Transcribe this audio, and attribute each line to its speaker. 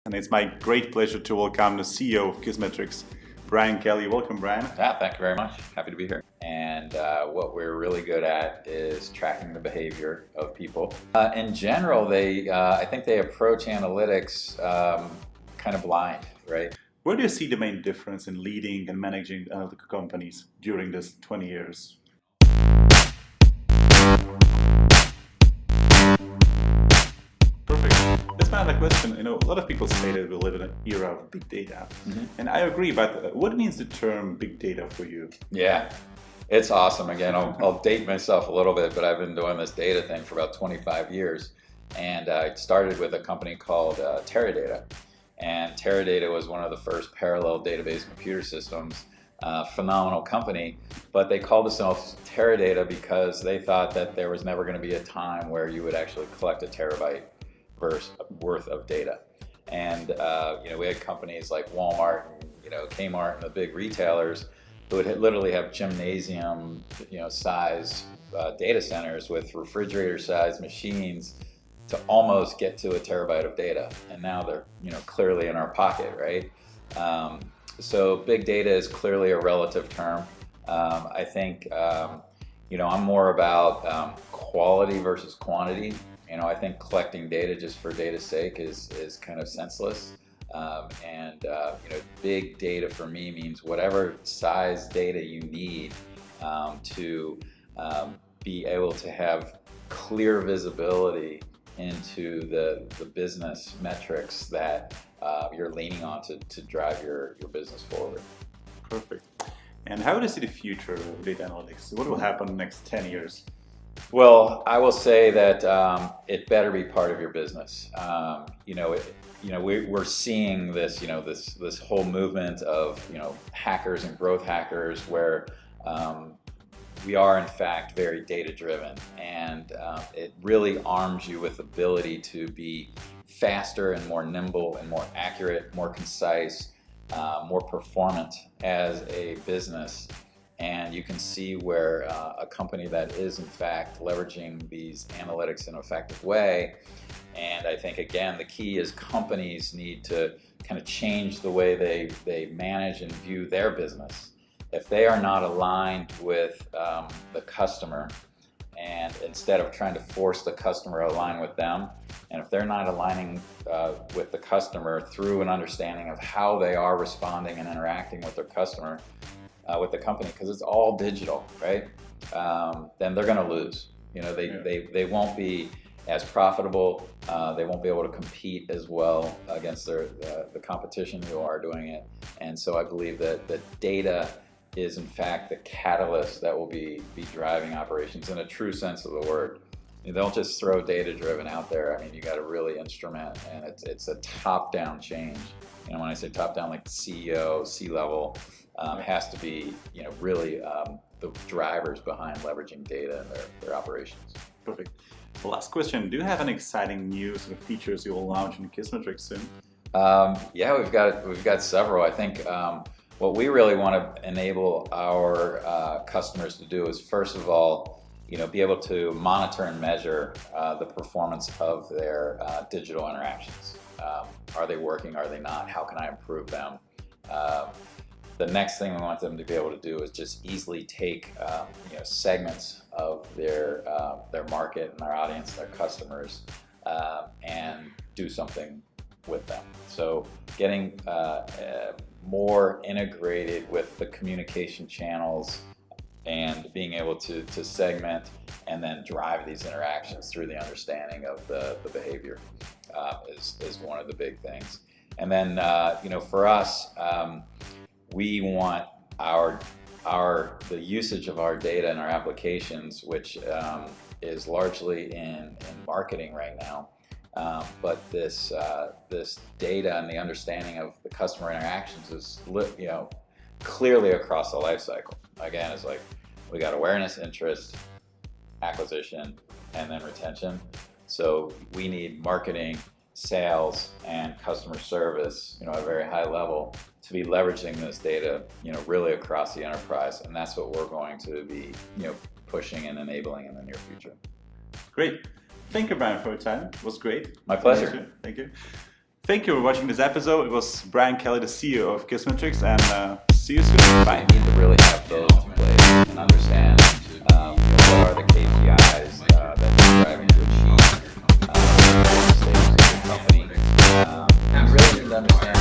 Speaker 1: And it's my great pleasure to welcome the CEO of Kissmetrics, Brian Kelly. Welcome, Brian.
Speaker 2: Yeah, thank you very much. Happy to be here. And what we're really good at is tracking the behavior of people. In general, I think they approach analytics kind of blind, right?
Speaker 1: Where do you see the main difference in leading and managing analytical companies during this 20 years? Perfect. That's my other question. A lot of people say that we live in an era of big data. And I agree, but what means the term big data for you?
Speaker 2: Yeah, it's awesome. Again, I'll date myself a little bit, but I've been doing this data thing for about 25 years. And I started with a company called Teradata. And Teradata was one of the first parallel database computer systems. Phenomenal company, but they called themselves Teradata because they thought that there was never going to be a time where you would actually collect a terabyte worth of data. And we had companies like Walmart and Kmart and the big retailers who would literally have gymnasium size data centers with refrigerator size machines to almost get to a terabyte of data. And now they're clearly in our pocket, right? So big data is clearly a relative term. I think I'm more about quality versus quantity. I think collecting data just for data's sake is kind of senseless. Big data for me means whatever size data you need to be able to have clear visibility into the business metrics that you're leaning on to drive your business forward.
Speaker 1: Perfect. And how do you see the future of data analytics? What will happen in the next 10 years?
Speaker 2: Well, I will say that it better be part of your business. We're seeing this, this whole movement of hackers and growth hackers, where we are in fact very data driven, and it really arms you with the ability to be faster and more nimble and more accurate, more concise, more performant as a business. And you can see where a company that is in fact leveraging these analytics in an effective way. And I think again, the key is companies need to kind of change the way they manage and view their business. If they are not aligned with the customer, and instead of trying to force the customer to align with them, and if they're not aligning with the customer through an understanding of how they are responding and interacting with their customer, with the company, because it's all digital, right? Then they're going to lose. They won't be as profitable. They won't be able to compete as well against the competition who are doing it. And so I believe that the data is in fact the catalyst that will be driving operations in a true sense of the word. You don't just throw data driven out there. I mean, you got to really instrument, and it's a top down change. When I say top down, like the CEO, C-level, has to be really the drivers behind leveraging data in their operations.
Speaker 1: Perfect. The last question: do you have any exciting news or features you will launch in Kissmetrics soon?
Speaker 2: Yeah, we've got several. I think what we really want to enable our customers to do is, first of all, be able to monitor and measure the performance of their digital interactions. Are they working? Are they not? How can I improve them? The next thing we want them to be able to do is just easily take segments of their market and their audience, their customers, and do something with them. So getting more integrated with the communication channels and being able to segment and then drive these interactions through the understanding of the behavior is one of the big things. And then for us, we want the usage of our data and our applications, which is largely in marketing right now. But this data and the understanding of the customer interactions is clearly across the life cycle. Again, it's like we got awareness, interest, acquisition, and then retention. So we need marketing, sales, and customer service, at a very high level, to be leveraging this data, really across the enterprise. And that's what we're going to be, pushing and enabling in the near future.
Speaker 1: Great. Thank you, Brian, for your time. It was great.
Speaker 2: My pleasure.
Speaker 1: Thank you. Thank you for watching this episode. It was Brian Kelly, the CEO of Kissmetrics, and see you soon. Bye.
Speaker 2: You need to really have those in place and understand what are the KPIs that you're driving to achieve the status of your company. You really need to understand